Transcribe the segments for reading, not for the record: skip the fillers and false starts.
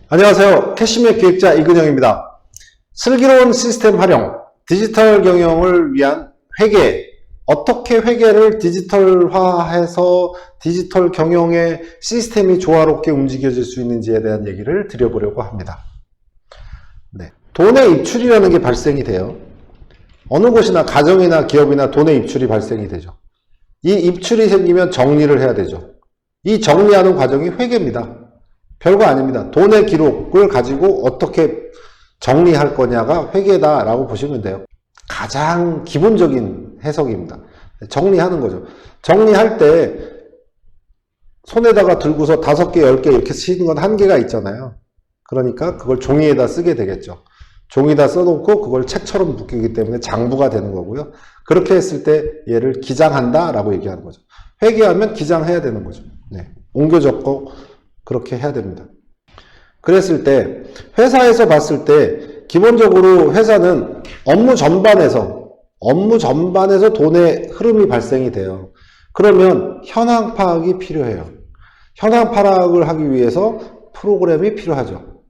안녕하세요. 캐시맥 기획자 이근영입니다. 슬기로운 시스템 활용, 디지털 경영을 위한 회계, 어떻게 회계를 디지털화해서 디지털 경영의 시스템이 조화롭게 움직여질 수 있는지에 대한 얘기를 드려보려고 합니다. 네. 돈의 입출이라는 게 발생이 돼요. 어느 곳이나 가정이나 기업이나 돈의 입출이 발생이 되죠. 이 입출이 생기면 정리를 해야 되죠. 이 정리하는 과정이 회계입니다. 별거 아닙니다. 돈의 기록을 가지고 어떻게 정리할 거냐가 회계다라고 보시면 돼요. 가장 기본적인 해석입니다. 정리하는 거죠. 정리할 때 손에다가 들고서 5개, 10개 이렇게 쓰는 건 한계가 있잖아요. 그러니까 그걸 종이에다 쓰게 되겠죠. 종이에다 써놓고 그걸 책처럼 묶이기 때문에 장부가 되는 거고요. 그렇게 했을 때 얘를 기장한다 라고 얘기하는 거죠. 회계하면 기장해야 되는 거죠. 네. 옮겨 적고 그렇게 해야 됩니다. 그랬을 때 회사에서 봤을 때 기본적으로 회사는 업무 전반에서 돈의 흐름이 발생이 돼요. 그러면 현황 파악이 필요해요. 현황 파악을 하기 위해서 프로그램이 필요하죠.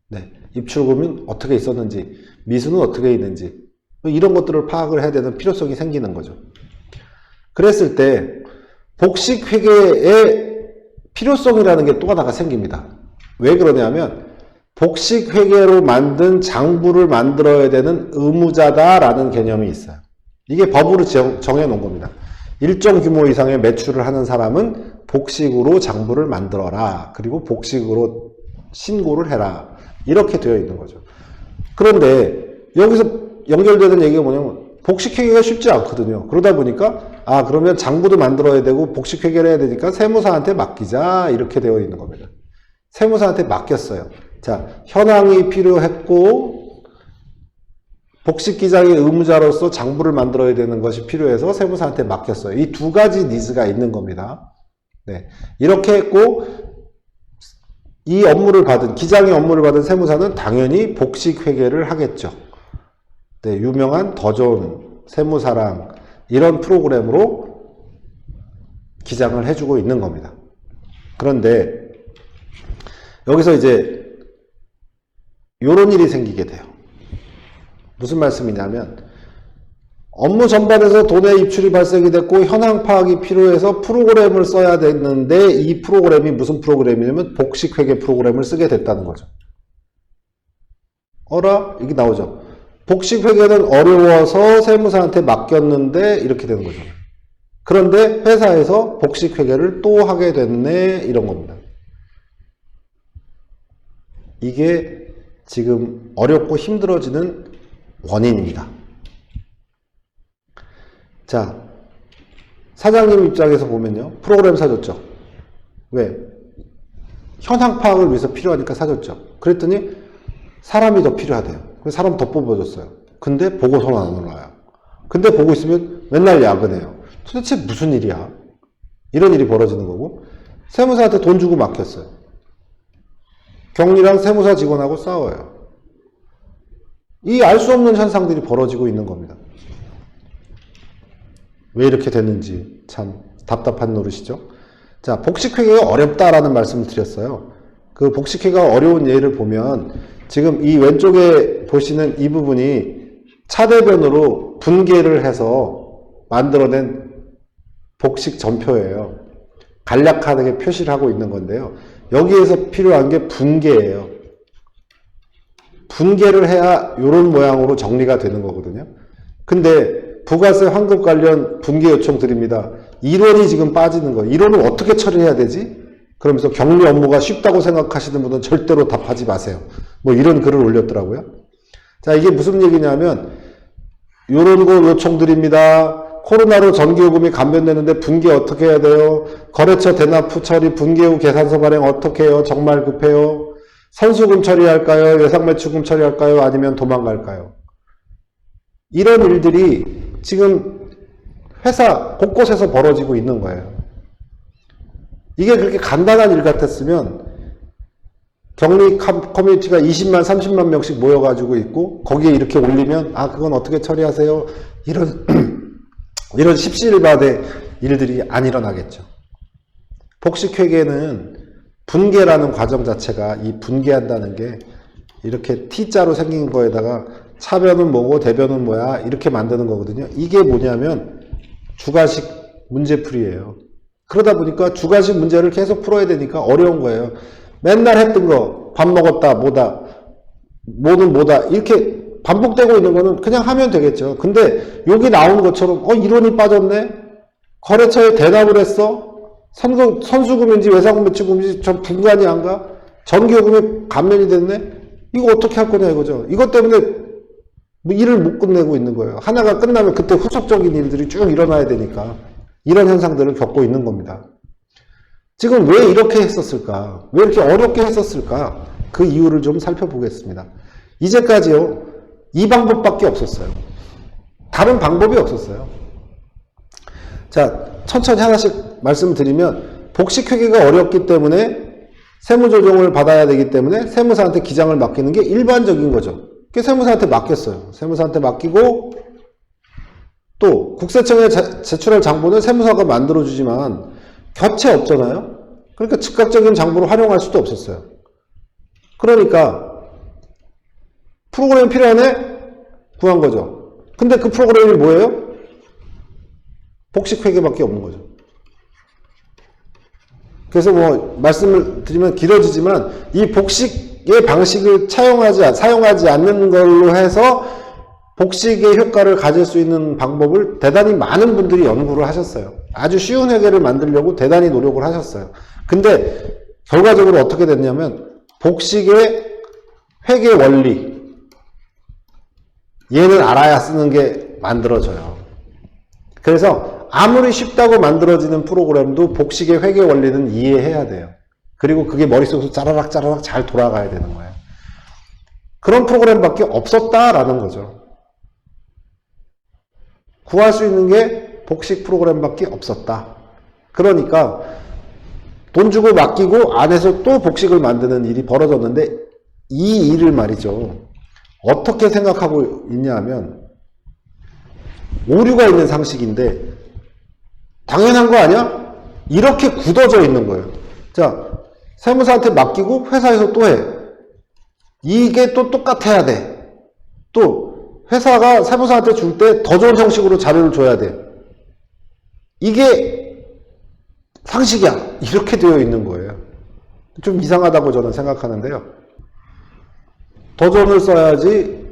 네. 입출금은 어떻게 있었는지, 미수는 어떻게 있는지 이런 것들을 파악을 해야 되는 필요성이 생기는 거죠. 그랬을 때 복식 회계의 필요성이라는 게 또 하나가 생깁니다. 왜 그러냐면 복식 회계로 만든 장부를 만들어야 되는 의무자다라는 개념이 있어요. 이게 법으로 정해놓은 겁니다. 일정 규모 이상의 매출을 하는 사람은 복식으로 장부를 만들어라. 그리고 복식으로 신고를 해라. 이렇게 되어 있는 거죠. 그런데 여기서 연결되는 얘기가 뭐냐면 복식회계가 쉽지 않거든요. 그러다 보니까 그러면 장부도 만들어야 되고 복식회계를 해야 되니까 세무사한테 맡기자 이렇게 되어 있는 겁니다. 세무사한테 맡겼어요. 자, 현황이 필요했고 복식기장의 의무자로서 장부를 만들어야 되는 것이 필요해서 세무사한테 맡겼어요. 이 두 가지 니즈가 있는 겁니다. 네, 이렇게 했고 이 업무를 받은 기장의 업무를 받은 세무사는 당연히 복식회계를 하겠죠. 네, 유명한 더 좋은 세무사랑 이런 프로그램으로 기장을 해주고 있는 겁니다. 그런데 여기서 이제 이런 일이 생기게 돼요. 무슨 말씀이냐면 업무 전반에서 돈의 입출이 발생이 됐고 현황 파악이 필요해서 프로그램을 써야 되는데 이 프로그램이 무슨 프로그램이냐면 복식회계 프로그램을 쓰게 됐다는 거죠. 이게 나오죠. 복식회계는 어려워서 세무사한테 맡겼는데 이렇게 되는 거죠. 그런데 회사에서 복식회계를 또 하게 됐네 이런 겁니다. 이게 지금 어렵고 힘들어지는 원인입니다. 자, 사장님 입장에서 보면요. 프로그램 사줬죠. 왜? 현황 파악을 위해서 필요하니까 사줬죠. 그랬더니 사람이 더 필요하대요. 그래서 사람 더 뽑아줬어요. 근데 보고서는 안 올라와요. 근데 보고 있으면 맨날 야근해요. 도대체 무슨 일이야? 이런 일이 벌어지는 거고 세무사한테 돈 주고 맡겼어요. 경리랑 세무사 직원하고 싸워요. 이 알 수 없는 현상들이 벌어지고 있는 겁니다. 왜 이렇게 됐는지 참 답답한 노릇이죠. 자, 복식회계가 어렵다라는 말씀을 드렸어요. 그 복식회계가 어려운 예를 보면 지금 이 왼쪽에 보시는 이 부분이 차대변으로 분계를 해서 만들어낸 복식 전표예요. 간략하게 표시를 하고 있는 건데요. 여기에서 필요한 게 분계예요. 분계를 해야 이런 모양으로 정리가 되는 거거든요. 근데 부가세 환급 관련 분계 요청 드립니다. 1원이 지금 빠지는 거예요. 1원을 어떻게 처리해야 되지? 그러면서 격리 업무가 쉽다고 생각하시는 분은 절대로 답하지 마세요. 뭐 이런 글을 올렸더라고요. 자, 이게 무슨 얘기냐면 이런 거 요청 드립니다. 코로나로 전기요금이 감변되는데 분계 어떻게 해야 돼요? 거래처 대납 후 처리, 분계 후 계산서 발행 어떻게 해요? 정말 급해요? 선수금 처리할까요? 예상매출금 처리할까요? 아니면 도망갈까요? 이런 일들이 지금 회사 곳곳에서 벌어지고 있는 거예요. 이게 그렇게 간단한 일 같았으면 격리 커뮤니티가 20만, 30만 명씩 모여가지고 있고 거기에 이렇게 올리면 그건 어떻게 처리하세요? 이런 십시일반의 일들이 안 일어나겠죠. 복식회계는 분계라는 과정 자체가 이 분계한다는 게 이렇게 T자로 생긴 거에다가 차변은 뭐고 대변은 뭐야 이렇게 만드는 거거든요. 이게 뭐냐면 주가식 문제풀이에요. 그러다 보니까 주가식 문제를 계속 풀어야 되니까 어려운 거예요. 맨날 했던 거 밥 먹었다 뭐다 뭐는 뭐다 이렇게 반복되고 있는 거는 그냥 하면 되겠죠. 근데 여기 나오는 것처럼 이론이 빠졌네? 거래처에 대납을 했어? 선수금인지 외상금 매치금인지 전 분간이 안 가? 전기요금이 감면이 됐네? 이거 어떻게 할 거냐 이거죠. 이것 때문에 뭐 일을 못 끝내고 있는 거예요. 하나가 끝나면 그때 후속적인 일들이 쭉 일어나야 되니까 이런 현상들을 겪고 있는 겁니다. 지금 왜 이렇게 했었을까? 왜 이렇게 어렵게 했었을까? 그 이유를 좀 살펴보겠습니다. 이제까지요, 이 방법밖에 없었어요. 다른 방법이 없었어요. 자, 천천히 하나씩 말씀드리면, 복식회계가 어렵기 때문에 세무조정을 받아야 되기 때문에 세무사한테 기장을 맡기는 게 일반적인 거죠. 그게 세무사한테 맡겼어요. 세무사한테 맡기고, 또 국세청에 제출할 장부는 세무사가 만들어주지만 곁에 없잖아요. 그러니까 즉각적인 장부를 활용할 수도 없었어요. 그러니까 프로그램 필요하네? 구한 거죠. 근데 그 프로그램이 뭐예요? 복식회계밖에 없는 거죠. 그래서 뭐 말씀을 드리면 길어지지만 이 복식의 방식을 사용하지 않는 걸로 해서 복식의 효과를 가질 수 있는 방법을 대단히 많은 분들이 연구를 하셨어요. 아주 쉬운 회계를 만들려고 대단히 노력을 하셨어요. 근데 결과적으로 어떻게 됐냐면 복식의 회계 원리 얘는 알아야 쓰는 게 만들어져요. 그래서 아무리 쉽다고 만들어지는 프로그램도 복식의 회계 원리는 이해해야 돼요. 그리고 그게 머릿속에서 짜라락 짜라락 잘 돌아가야 되는 거예요. 그런 프로그램밖에 없었다라는 거죠. 구할 수 있는 게 복식 프로그램밖에 없었다. 그러니까 돈 주고 맡기고 안에서 또 복식을 만드는 일이 벌어졌는데 이 일을 말이죠. 어떻게 생각하고 있냐 하면 오류가 있는 상식인데 당연한 거 아니야? 이렇게 굳어져 있는 거예요. 자, 세무사한테 맡기고 회사에서 또 해. 이게 또 똑같아야 돼. 또 회사가 세무사한테 줄 때 더 좋은 형식으로 자료를 줘야 돼. 이게 상식이야. 이렇게 되어 있는 거예요. 좀 이상하다고 저는 생각하는데요. 더 돈을 써야지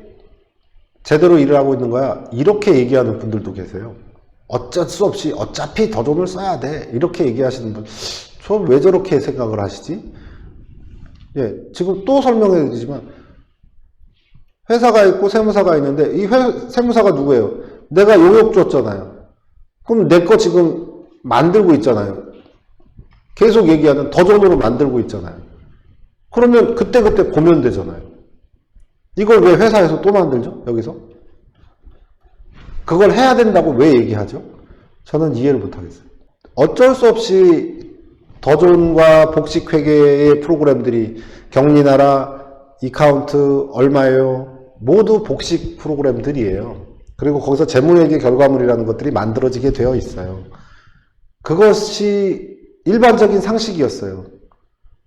제대로 일을 하고 있는 거야. 이렇게 얘기하는 분들도 계세요. 어쩔 수 없이 어차피 더 돈을 써야 돼. 이렇게 얘기하시는 분. 저 왜 저렇게 생각을 하시지? 예, 지금 또 설명해 드리지만 회사가 있고 세무사가 있는데 이 세무사가 누구예요? 내가 용역 줬잖아요. 그럼 내 거 지금 만들고 있잖아요. 계속 얘기하는 더 돈으로 만들고 있잖아요. 그러면 그때그때 보면 되잖아요. 이걸 왜 회사에서 또 만들죠? 여기서? 그걸 해야 된다고 왜 얘기하죠? 저는 이해를 못하겠어요. 어쩔 수 없이 더존과 복식회계의 프로그램들이 경리나라, 이카운트 얼마예요? 모두 복식 프로그램들이에요. 그리고 거기서 재무회계 결과물이라는 것들이 만들어지게 되어 있어요. 그것이 일반적인 상식이었어요.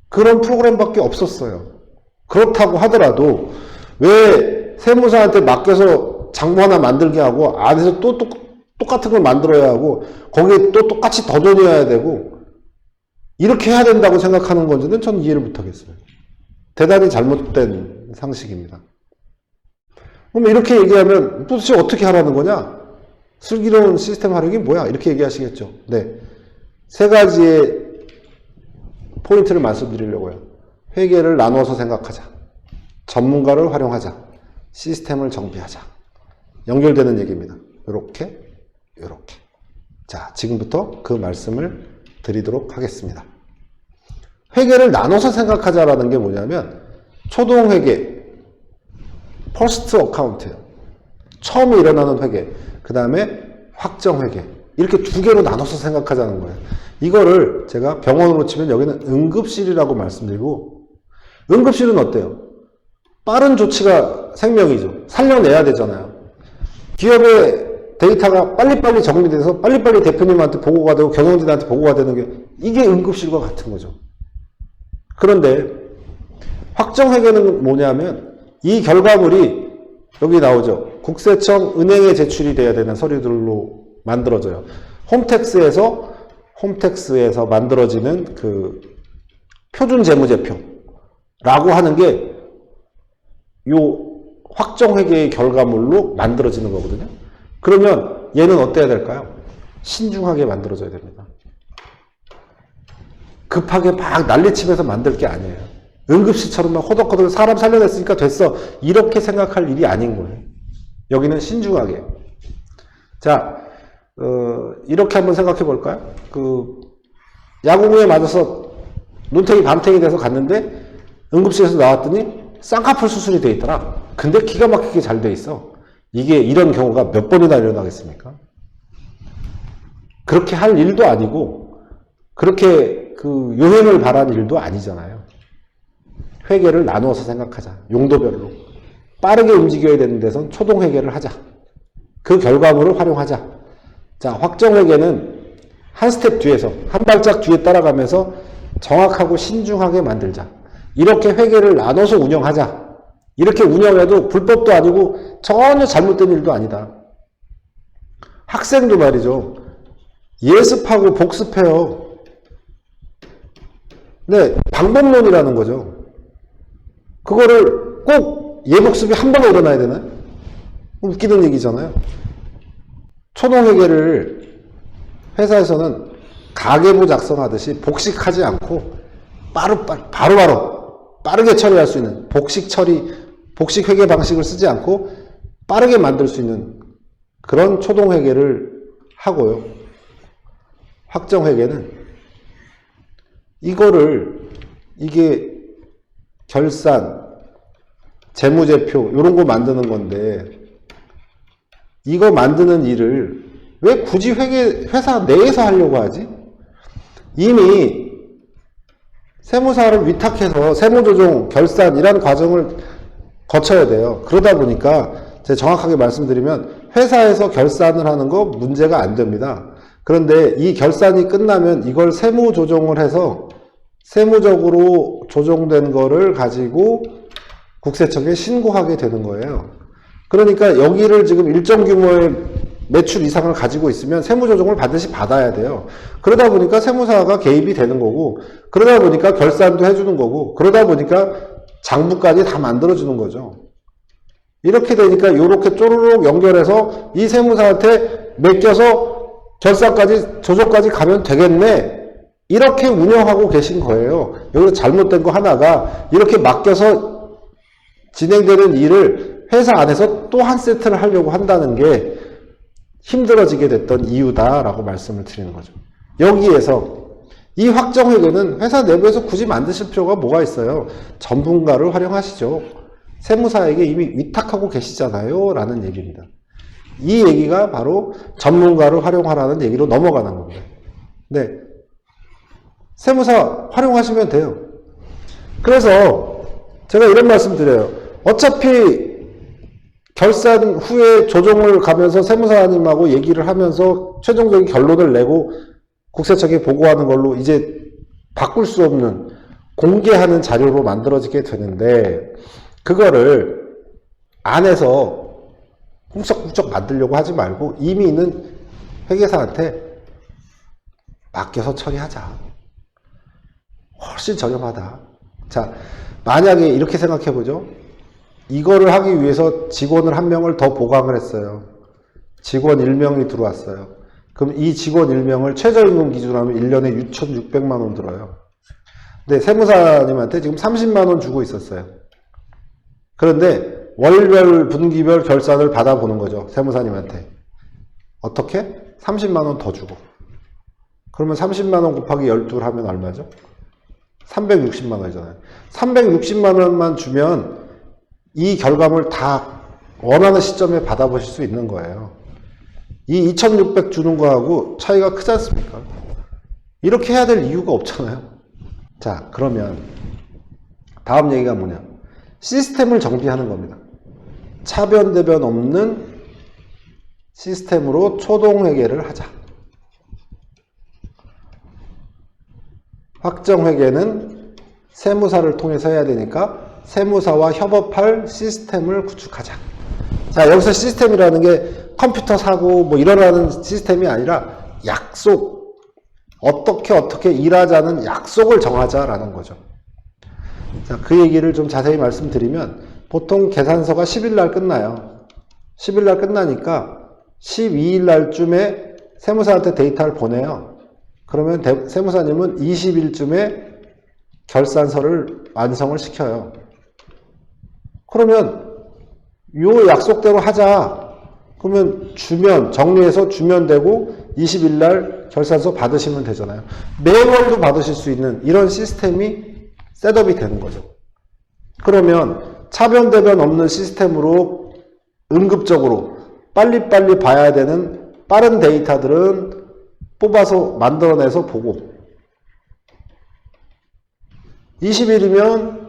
그런 프로그램밖에 없었어요. 그렇다고 하더라도 왜 세무사한테 맡겨서 장부 하나 만들게 하고 안에서 또 똑같은 걸 만들어야 하고 거기에 또 똑같이 더 돈이어야 되고 이렇게 해야 된다고 생각하는 건지는 저는 이해를 못하겠어요. 대단히 잘못된 상식입니다. 그럼 이렇게 얘기하면 도대체 어떻게 하라는 거냐? 슬기로운 시스템 활용이 뭐야? 이렇게 얘기하시겠죠. 네, 세 가지의 포인트를 말씀드리려고요. 회계를 나눠서 생각하자. 전문가를 활용하자. 시스템을 정비하자. 연결되는 얘기입니다. 요렇게. 자, 지금부터 그 말씀을 드리도록 하겠습니다. 회계를 나눠서 생각하자라는 게 뭐냐면 초동회계, 퍼스트 어카운트예요. 처음에 일어나는 회계, 그 다음에 확정회계. 이렇게 두 개로 나눠서 생각하자는 거예요. 이거를 제가 병원으로 치면 여기는 응급실이라고 말씀드리고, 응급실은 어때요? 빠른 조치가 생명이죠. 살려내야 되잖아요. 기업의 데이터가 빨리빨리 정리돼서 빨리빨리 대표님한테 보고가 되고 경영진한테 보고가 되는 게 이게 응급실과 같은 거죠. 그런데 확정회계는 뭐냐면 이 결과물이 여기 나오죠. 국세청 은행에 제출이 돼야 되는 서류들로 만들어져요. 홈택스에서 만들어지는 그 표준 재무제표라고 하는 게 요 확정회계의 결과물로 만들어지는 거거든요. 그러면 얘는 어때야 될까요? 신중하게 만들어져야 됩니다. 급하게 막 난리치면서 만들 게 아니에요. 응급시처럼 막 호덕호덕 사람 살려냈으니까 됐어. 이렇게 생각할 일이 아닌 거예요. 여기는 신중하게. 자, 이렇게 한번 생각해 볼까요? 야구공에 맞아서 눈탱이 밤탱이 돼서 갔는데 응급실에서 나왔더니 쌍꺼풀 수술이 돼 있더라. 근데 기가 막히게 잘 돼 있어. 이게 이런 경우가 몇 번이나 일어나겠습니까? 그렇게 할 일도 아니고 그렇게 요행을 바라는 일도 아니잖아요. 회계를 나누어서 생각하자. 용도별로. 빠르게 움직여야 되는 데선 초동회계를 하자. 그 결과물을 활용하자. 자, 확정회계는 한 스텝 뒤에서, 한 발짝 뒤에 따라가면서 정확하고 신중하게 만들자. 이렇게 회계를 나눠서 운영하자. 이렇게 운영해도 불법도 아니고 전혀 잘못된 일도 아니다. 학생도 말이죠. 예습하고 복습해요. 네, 방법론이라는 거죠. 그거를 꼭 예복습이 한 번에 일어나야 되나요? 웃기는 얘기잖아요. 초동회계를 회사에서는 가계부 작성하듯이 복식하지 않고 바로바로 빠르게 처리할 수 있는 복식 회계 방식을 쓰지 않고 빠르게 만들 수 있는 그런 초동회계를 하고요. 확정회계는 이게 결산, 재무제표 이런 거 만드는 건데 이거 만드는 일을 왜 굳이 회사 내에서 하려고 하지? 이미 세무사를 위탁해서 세무조정, 결산 이런 과정을 거쳐야 돼요. 그러다 보니까 제가 정확하게 말씀드리면 회사에서 결산을 하는 거 문제가 안 됩니다. 그런데 이 결산이 끝나면 이걸 세무조정을 해서 세무적으로 조정된 거를 가지고 국세청에 신고하게 되는 거예요. 그러니까 여기를 지금 일정 규모의 매출 이상을 가지고 있으면 세무조정을 반드시 받아야 돼요. 그러다 보니까 세무사가 개입이 되는 거고, 그러다 보니까 결산도 해주는 거고, 그러다 보니까 장부까지 다 만들어주는 거죠. 이렇게 되니까 이렇게 쪼르륵 연결해서 이 세무사한테 맡겨서 결산까지, 조정까지 가면 되겠네. 이렇게 운영하고 계신 거예요. 여기서 잘못된 거 하나가 이렇게 맡겨서 진행되는 일을 회사 안에서 또 한 세트를 하려고 한다는 게 힘들어지게 됐던 이유다라고 말씀을 드리는 거죠. 여기에서 이 확정회계는 회사 내부에서 굳이 만드실 필요가 뭐가 있어요? 전문가를 활용하시죠. 세무사에게 이미 위탁하고 계시잖아요 라는 얘기입니다. 이 얘기가 바로 전문가를 활용하라는 얘기로 넘어가는 겁니다. 네, 세무사 활용하시면 돼요. 그래서 제가 이런 말씀 드려요. 어차피 결산 후에 조정을 가면서 세무사님하고 얘기를 하면서 최종적인 결론을 내고 국세청에 보고하는 걸로 이제 바꿀 수 없는 공개하는 자료로 만들어지게 되는데 그거를 안에서 훔쩍훔쩍 만들려고 하지 말고 이미 있는 회계사한테 맡겨서 처리하자. 훨씬 저렴하다. 자, 만약에 이렇게 생각해보죠. 이거를 하기 위해서 직원을 한 명을 더 보강을 했어요. 직원 1명이 들어왔어요. 그럼 이 직원 1명을 최저임금 기준으로 하면 1년에 6,600만 원 들어요. 근데 세무사님한테 지금 30만 원 주고 있었어요. 그런데 월별, 분기별 결산을 받아보는 거죠. 세무사님한테. 어떻게? 30만 원 더 주고. 그러면 30만 원 곱하기 12를 하면 얼마죠? 360만 원이잖아요. 360만 원만 주면 이 결과물 다 원하는 시점에 받아보실 수 있는 거예요. 이 2,600 주는 거하고 차이가 크지 않습니까? 이렇게 해야 될 이유가 없잖아요. 자, 그러면 다음 얘기가 뭐냐? 시스템을 정비하는 겁니다. 차변대변 없는 시스템으로 초동회계를 하자. 확정회계는 세무사를 통해서 해야 되니까 세무사와 협업할 시스템을 구축하자. 자, 여기서 시스템이라는 게 컴퓨터 사고 뭐 이러라는 시스템이 아니라 약속, 어떻게 일하자는 약속을 정하자라는 거죠. 자, 그 얘기를 좀 자세히 말씀드리면 보통 계산서가 10일 날 끝나요. 10일 날 끝나니까 12일 날쯤에 세무사한테 데이터를 보내요. 그러면 세무사님은 20일쯤에 결산서를 완성을 시켜요. 그러면 요 약속대로 하자. 그러면 정리해서 주면 되고 20일 날 결산서 받으시면 되잖아요. 매월도 받으실 수 있는 이런 시스템이 셋업이 되는 거죠. 그러면 차변대변 없는 시스템으로 응급적으로 빨리빨리 봐야 되는 빠른 데이터들은 뽑아서 만들어내서 보고 20일이면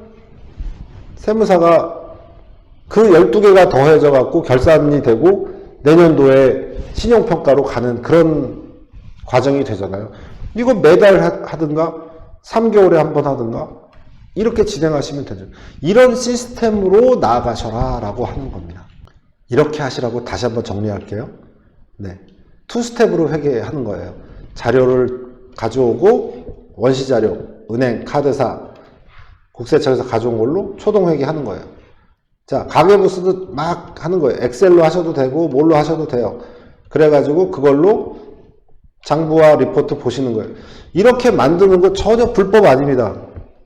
세무사가 그 12개가 더해져 갖고 결산이 되고 내년도에 신용평가로 가는 그런 과정이 되잖아요. 이거 매달 하든가 3개월에 한 번 하든가 이렇게 진행하시면 되죠. 이런 시스템으로 나아가셔라 라고 하는 겁니다. 이렇게 하시라고 다시 한번 정리할게요. 네, 2스텝으로 회계하는 거예요. 자료를 가져오고 원시자료, 은행, 카드사, 국세청에서 가져온 걸로 초동회계 하는 거예요. 자, 가계부수도 막 하는 거예요. 엑셀로 하셔도 되고 뭘로 하셔도 돼요. 그래가지고 그걸로 장부와 리포트 보시는 거예요. 이렇게 만드는 거 전혀 불법 아닙니다.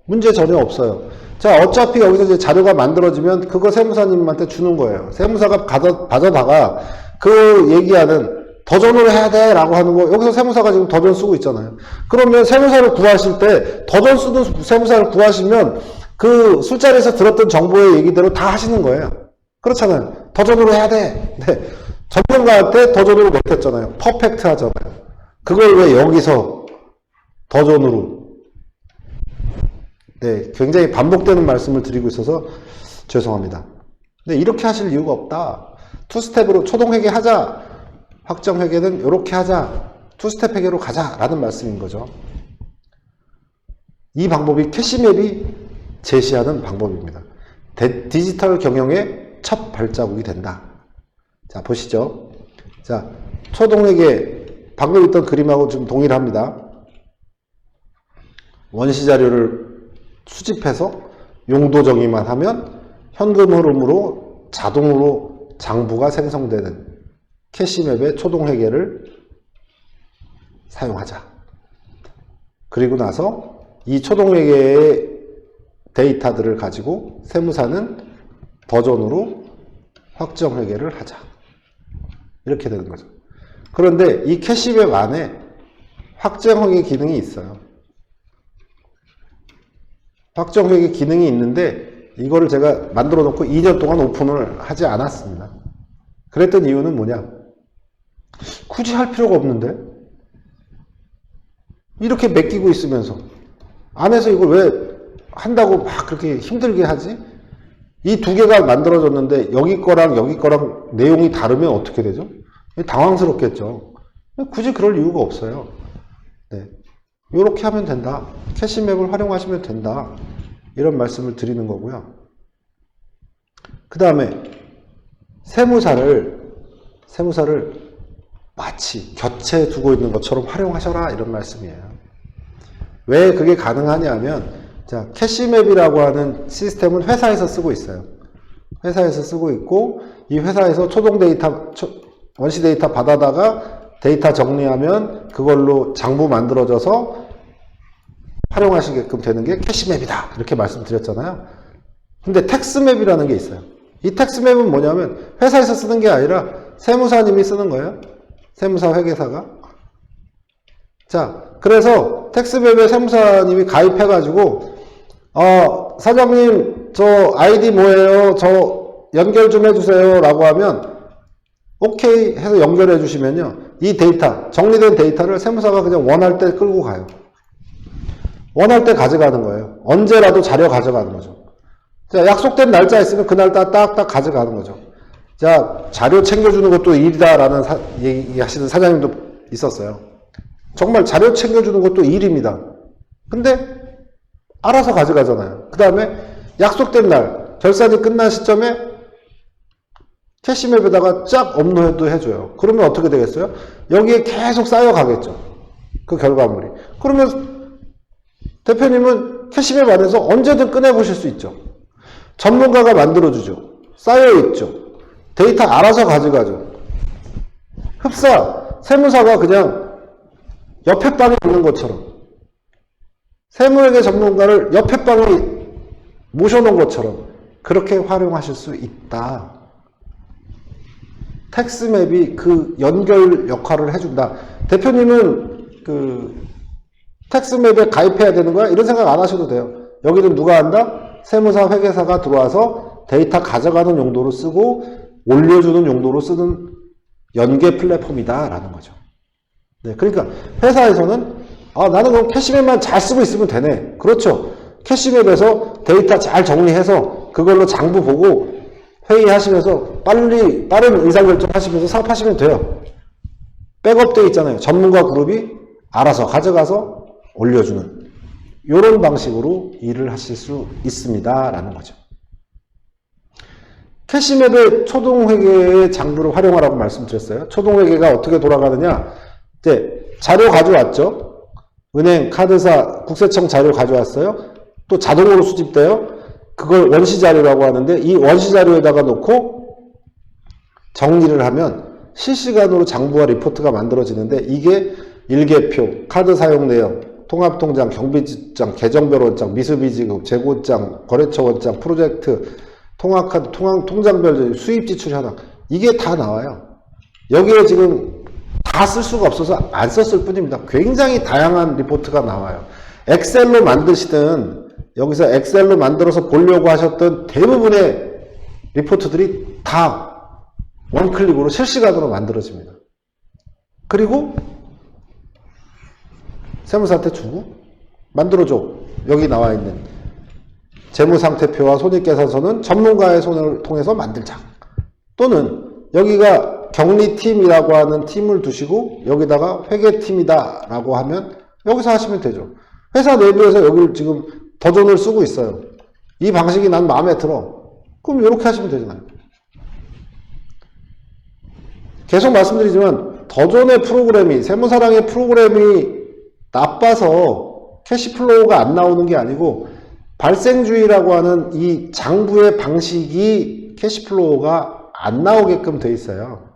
문제 전혀 없어요. 자, 어차피 여기서 이제 자료가 만들어지면 그거 세무사님한테 주는 거예요. 세무사가 가져다가 그 얘기하는 더전으로 해야 돼 라고 하는 거, 여기서 세무사가 지금 더전 쓰고 있잖아요. 그러면 세무사를 구하실 때 더전 쓰는 세무사를 구하시면 그 술자리에서 들었던 정보의 얘기대로 다 하시는 거예요. 그렇잖아요. 더전으로 해야 돼. 네. 전문가한테 더전으로 못했잖아요. 퍼펙트 하잖아요. 그걸 왜 여기서 더전으로. 네, 굉장히 반복되는 말씀을 드리고 있어서 죄송합니다. 근데 이렇게 하실 이유가 없다. 2스텝으로 초동회계 하자. 확정회계는 이렇게 하자. 2스텝 회계로 가자. 라는 말씀인 거죠. 이 방법이 캐시맵이 제시하는 방법입니다. 디지털 경영의 첫 발자국이 된다. 자, 보시죠. 자, 초동회계 방금 있던 그림하고 좀 동일합니다. 원시자료를 수집해서 용도 정의만 하면 현금 흐름으로 자동으로 장부가 생성되는 캐시맵의 초동회계를 사용하자. 그리고 나서 이 초동회계의 데이터들을 가지고 세무사는 버전으로 확정회계를 하자. 이렇게 되는 거죠. 그런데 이 캐시맵 안에 확정회계 기능이 있어요. 확정회계 기능이 있는데 이거를 제가 만들어 놓고 2년 동안 오픈을 하지 않았습니다. 그랬던 이유는 뭐냐? 굳이 할 필요가 없는데 이렇게 맡기고 있으면서 안에서 이걸 왜 한다고 막 그렇게 힘들게 하지? 이 두 개가 만들어졌는데 여기 거랑 내용이 다르면 어떻게 되죠? 당황스럽겠죠. 굳이 그럴 이유가 없어요. 네. 이렇게 하면 된다. 캐시맵을 활용하시면 된다. 이런 말씀을 드리는 거고요. 그 다음에 세무사를 마치 곁에 두고 있는 것처럼 활용하셔라. 이런 말씀이에요. 왜 그게 가능하냐 하면, 자, 캐시맵이라고 하는 시스템은 회사에서 쓰고 있어요. 회사에서 쓰고 있고, 이 회사에서 초동 데이터, 원시 데이터 받아다가 데이터 정리하면 그걸로 장부 만들어져서 활용하시게끔 되는 게 캐시맵이다. 이렇게 말씀드렸잖아요. 근데 텍스맵이라는 게 있어요. 이 텍스맵은 뭐냐면 회사에서 쓰는 게 아니라 세무사님이 쓰는 거예요. 세무사 회계사가. 자, 그래서 텍스맵에 세무사님이 가입해가지고 사장님 저 아이디 뭐예요? 저 연결 좀 해주세요. 라고 하면 오케이 해서 연결해 주시면요. 이 데이터, 정리된 데이터를 세무사가 그냥 원할 때 끌고 가요. 원할 때 가져가는 거예요. 언제라도 자료 가져가는 거죠. 자, 약속된 날짜 있으면 그날 딱딱 가져가는 거죠. 자, 자료 챙겨주는 것도 일이다라는 얘기하시는 사장님도 있었어요. 정말 자료 챙겨주는 것도 일입니다. 근데 알아서 가져가잖아요. 그 다음에 약속된 날, 결산이 끝난 시점에 캐시맵에다가 쫙 업로드 해줘요. 그러면 어떻게 되겠어요? 여기에 계속 쌓여가겠죠. 그 결과물이. 그러면 대표님은 캐시맵 안에서 언제든 꺼내보실 수 있죠. 전문가가 만들어주죠. 쌓여있죠. 데이터 알아서 가져가죠. 흡사, 세무사가 그냥 옆에 방에 있는 것처럼, 세무회계 전문가를 옆에 방에 모셔놓은 것처럼 그렇게 활용하실 수 있다. 텍스맵이 그 연결 역할을 해준다. 대표님은 그 텍스맵에 가입해야 되는 거야? 이런 생각 안 하셔도 돼요. 여기는 누가 한다? 세무사, 회계사가 들어와서 데이터 가져가는 용도로 쓰고 올려주는 용도로 쓰는 연계 플랫폼이다 라는 거죠. 네, 그러니까 회사에서는 나는 그럼 캐시맵만 잘 쓰고 있으면 되네. 그렇죠. 캐시맵에서 데이터 잘 정리해서 그걸로 장부 보고 회의하시면서 빠른 의사결정 하시면서 사업하시면 돼요. 백업돼 있잖아요. 전문가 그룹이 알아서 가져가서 올려주는 이런 방식으로 일을 하실 수 있습니다 라는 거죠. 캐시맵의 초동회계의 장부를 활용하라고 말씀드렸어요. 초동회계가 어떻게 돌아가느냐, 이제 자료 가져왔죠. 은행, 카드사, 국세청 자료 가져왔어요. 또 자동으로 수집돼요. 그걸 원시자료라고 하는데 이 원시자료에다가 놓고 정리를 하면 실시간으로 장부와 리포트가 만들어지는데 이게 일개표, 카드 사용 내역, 통합통장, 경비지장, 계정별 원장, 미수비지급, 재고장, 거래처 원장, 프로젝트, 통화카드, 통장별 수입 지출 현황, 이게 다 나와요. 여기에 지금 다 쓸 수가 없어서 안 썼을 뿐입니다. 굉장히 다양한 리포트가 나와요. 엑셀로 만드시든 여기서 엑셀로 만들어서 보려고 하셨던 대부분의 리포트들이 다 원클릭으로 실시간으로 만들어집니다. 그리고 세무사한테 주고 만들어줘. 여기 나와 있는 재무상태표와 손익계산서는 전문가의 손을 통해서 만들자. 또는 여기가 격리팀이라고 하는 팀을 두시고 여기다가 회계팀이다 라고 하면 여기서 하시면 되죠. 회사 내부에서 여기를 지금 더존을 쓰고 있어요. 이 방식이 난 마음에 들어. 그럼 이렇게 하시면 되잖아요. 계속 말씀드리지만 더존의 프로그램이, 세무사랑의 프로그램이 나빠서 캐시플로우가 안 나오는 게 아니고 발생주의라고 하는 이 장부의 방식이 캐시플로우가 안 나오게끔 돼 있어요.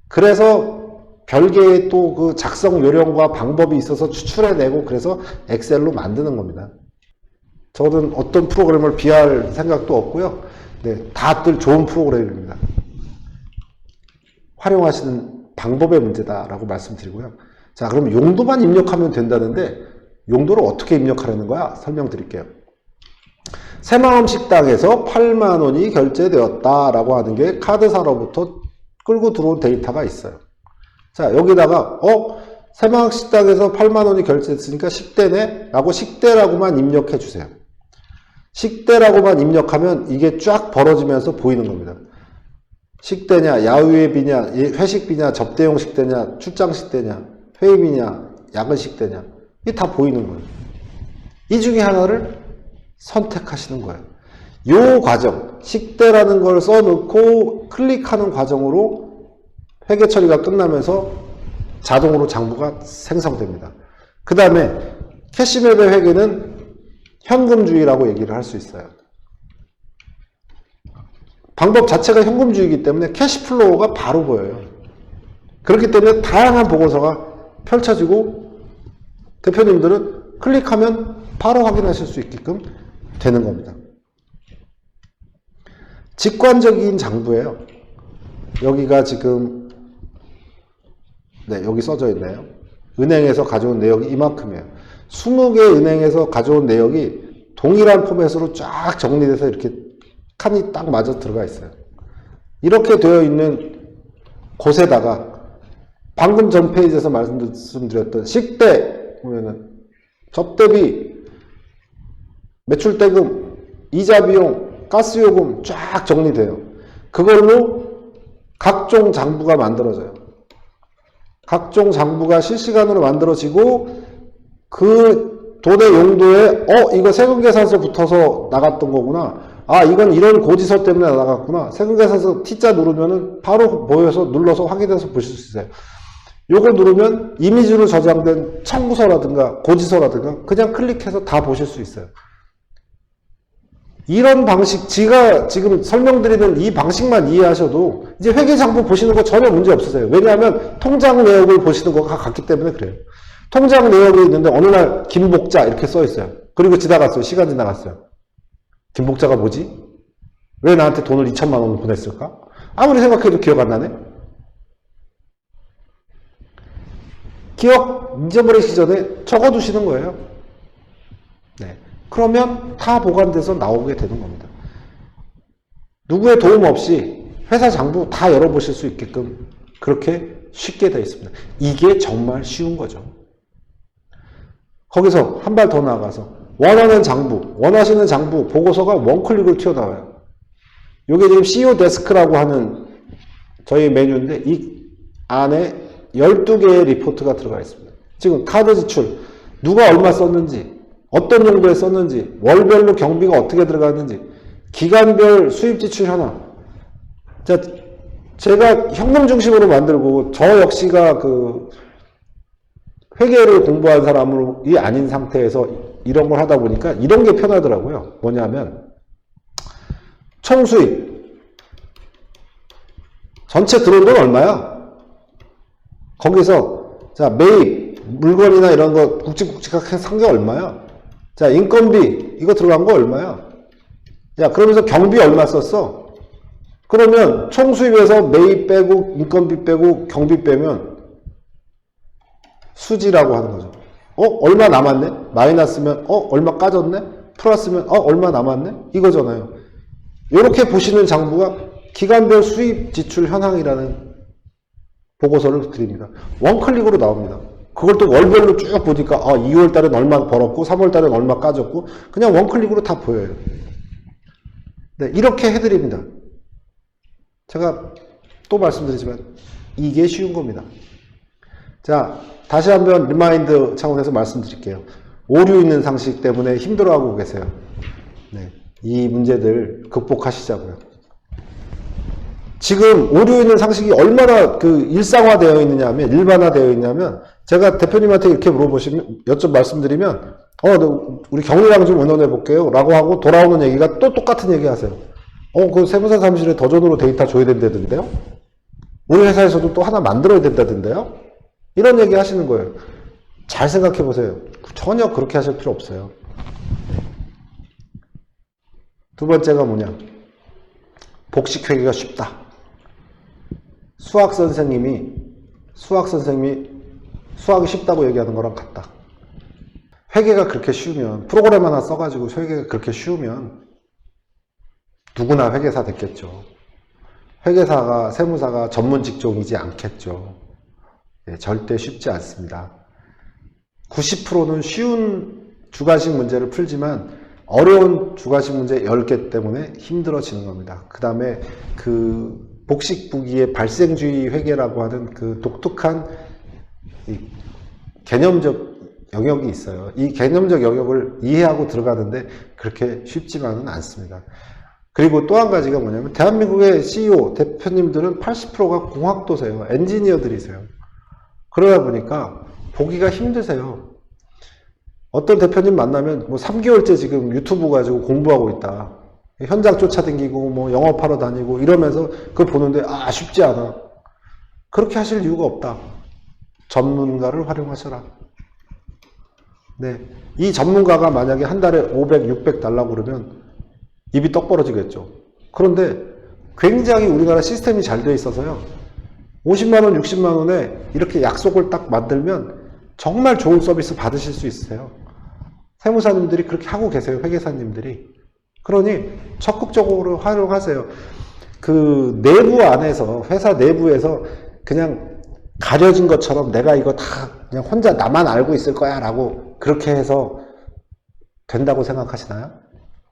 그래서 별개의 또 그 작성 요령과 방법이 있어서 추출해내고 그래서 엑셀로 만드는 겁니다. 저는 어떤 프로그램을 비할 생각도 없고요. 네, 다들 좋은 프로그램입니다. 활용하시는 방법의 문제다라고 말씀드리고요. 자, 그럼 용도만 입력하면 된다는데 용도를 어떻게 입력하려는 거야? 설명드릴게요. 새마음 식당에서 8만 원이 결제되었다라고 하는 게 카드사로부터 끌고 들어온 데이터가 있어요. 자, 여기다가 새마음 식당에서 8만 원이 결제됐으니까 식대네? 라고 식대라고만 입력해 주세요. 식대라고만 입력하면 이게 쫙 벌어지면서 보이는 겁니다. 식대냐, 야유회비냐, 회식비냐, 접대용 식대냐, 출장 식대냐, 회의비냐, 야근 식대냐, 이게 다 보이는 거예요. 이 중에 하나를 선택하시는 거예요. 요 과정, 식대라는 걸 써놓고 클릭하는 과정으로 회계 처리가 끝나면서 자동으로 장부가 생성됩니다. 그 다음에 캐시맵의 회계는 현금주의라고 얘기를 할 수 있어요. 방법 자체가 현금주의이기 때문에 캐시플로우가 바로 보여요. 그렇기 때문에 다양한 보고서가 펼쳐지고 대표님들은 클릭하면 바로 확인하실 수 있게끔 되는 겁니다. 직관적인 장부예요. 여기가 지금 여기 써져 있네요. 은행에서 가져온 내역이 이만큼이에요. 20개 은행에서 가져온 내역이 동일한 포맷으로 쫙 정리돼서 이렇게 칸이 딱 맞아 들어가 있어요. 이렇게 되어 있는 곳에다가 방금 전 페이지에서 말씀드렸던 식대 보면은 접대비, 매출대금, 이자비용, 가스요금 쫙 정리돼요. 그걸로 각종 장부가 만들어져요. 각종 장부가 실시간으로 만들어지고 그 돈의 용도에 이거 세금계산서 붙어서 나갔던 거구나. 아, 이건 이런 고지서 때문에 나갔구나. 세금계산서 T자 누르면은 바로 보여서 눌러서 확인해서 보실 수 있어요. 요거 누르면 이미지로 저장된 청구서라든가 고지서라든가 그냥 클릭해서 다 보실 수 있어요. 이런 방식, 제가 지금 설명드리는 이 방식만 이해하셔도 이제 회계장부 보시는 거 전혀 문제 없으세요. 왜냐하면 통장 내역을 보시는 거가 같기 때문에 그래요. 통장 내역이 있는데 어느 날 김복자 이렇게 써 있어요. 그리고 지나갔어요. 시간 지나갔어요. 김복자가 뭐지? 왜 나한테 돈을 2천만 원을 보냈을까? 아무리 생각해도 기억 안 나네? 기억 잊어버리기 전에 적어두시는 거예요. 네. 그러면 다 보관돼서 나오게 되는 겁니다. 누구의 도움 없이 회사 장부 다 열어보실 수 있게끔 그렇게 쉽게 되어 있습니다. 이게 정말 쉬운 거죠. 거기서 한 발 더 나아가서 원하는 장부, 원하시는 장부 보고서가 원클릭으로 튀어나와요. 이게 지금 CEO 데스크라고 하는 저희 메뉴인데 이 안에 12개의 리포트가 들어가 있습니다. 지금 카드 지출, 누가 얼마 썼는지, 어떤 용도에 썼는지, 월별로 경비가 어떻게 들어갔는지, 기간별 수입 지출 현황. 자, 제가 현금 중심으로 만들고 저 역시가 그 회계를 공부한 사람이 아닌 상태에서 이런 걸 하다 보니까 이런 게 편하더라고요. 뭐냐면 총수입 전체 들어온 돈 얼마야? 거기서 자 매입 물건이나 이런 거 굵직굵직하게 산 게 얼마야? 자 인건비 이거 들어간 거 얼마야? 야 그러면서 경비 얼마 썼어? 그러면 총수입에서 매입 빼고 인건비 빼고 경비 빼면 수지라고 하는 거죠. 얼마 남았네? 마이너스면 얼마 까졌네? 플러스면 얼마 남았네? 이거잖아요. 이렇게 보시는 장부가 기간별 수입 지출 현황이라는 보고서를 드립니다. 원클릭으로 나옵니다. 그걸 또 월별로 쭉 보니까 2월 달엔 얼마 벌었고 3월 달엔 얼마 까졌고 그냥 원클릭으로 다 보여요. 네, 이렇게 해드립니다. 제가 또 말씀드리지만 이게 쉬운 겁니다. 자, 다시 한번 리마인드 차원에서 말씀드릴게요. 오류 있는 상식 때문에 힘들어하고 계세요. 네, 이 문제들 극복하시자고요. 지금 오류 있는 상식이 얼마나 그 일상화되어 있느냐 하면, 일반화되어 있냐면, 제가 대표님한테 이렇게 물어보시면, 말씀드리면, 우리 경리랑 좀 의논해 볼게요. 라고 하고 돌아오는 얘기가 또 똑같은 얘기 하세요. 그 세무사 사무실에 더전으로 데이터 줘야 된다던데요? 우리 회사에서도 또 하나 만들어야 된다던데요? 이런 얘기 하시는 거예요. 잘 생각해 보세요. 전혀 그렇게 하실 필요 없어요. 두 번째가 뭐냐? 복식회계가 쉽다. 수학 선생님이 수학이 쉽다고 얘기하는 거랑 같다. 회계가 그렇게 쉬우면, 프로그램 하나 써가지고 회계가 그렇게 쉬우면 누구나 회계사 됐겠죠. 회계사가, 세무사가 전문 직종이지 않겠죠. 네, 절대 쉽지 않습니다. 90%는 쉬운 주관식 문제를 풀지만 어려운 주관식 문제 10개 때문에 힘들어지는 겁니다. 그 다음에 그 복식부기의 발생주의 회계라고 하는 그 독특한 개념적 영역이 있어요. 이 개념적 영역을 이해하고 들어가는데 그렇게 쉽지만은 않습니다. 그리고 또 한 가지가 뭐냐면 대한민국의 CEO, 대표님들은 80%가 공학도세요. 엔지니어들이세요. 그러다 보니까 보기가 힘드세요. 어떤 대표님 만나면 뭐 3개월째 지금 유튜브 가지고 공부하고 있다. 현장 쫓아다니고 뭐 영업하러 다니고 이러면서 그걸 보는데 쉽지 않아. 그렇게 하실 이유가 없다. 전문가를 활용하셔라. 네, 이 전문가가 만약에 한 달에 500, 600 달라고 그러면 입이 떡 벌어지겠죠. 그런데 굉장히 우리나라 시스템이 잘 되어 있어서요. 50만원, 60만원에 이렇게 약속을 딱 만들면 정말 좋은 서비스 받으실 수 있으세요. 세무사님들이 그렇게 하고 계세요. 회계사님들이. 그러니 적극적으로 활용하세요. 그 내부 안에서, 회사 내부에서 그냥 가려진 것처럼 내가 이거 다 그냥 혼자 나만 알고 있을 거야 라고 그렇게 해서 된다고 생각하시나요?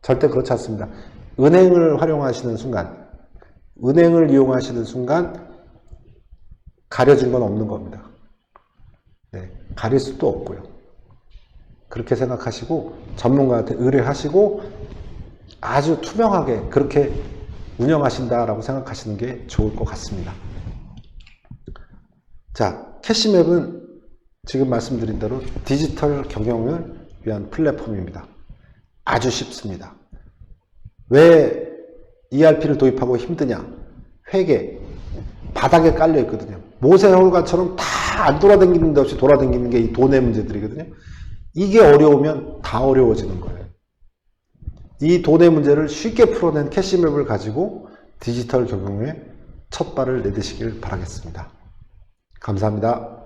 절대 그렇지 않습니다. 은행을 활용하시는 순간, 은행을 이용하시는 순간 가려진 건 없는 겁니다. 네, 가릴 수도 없고요. 그렇게 생각하시고 전문가한테 의뢰하시고 아주 투명하게 그렇게 운영하신다라고 생각하시는 게 좋을 것 같습니다. 자, 캐시맵은 지금 말씀드린 대로 디지털 경영을 위한 플랫폼입니다. 아주 쉽습니다. 왜 ERP를 도입하고 힘드냐? 회계, 바닥에 깔려 있거든요. 모세혈관처럼 다 안 돌아다니는 데 없이 돌아다니는 게 이 돈의 문제들이거든요. 이게 어려우면 다 어려워지는 거예요. 이 돈의 문제를 쉽게 풀어낸 캐시맵을 가지고 디지털 경영에 첫 발을 내디시길 바라겠습니다. 감사합니다.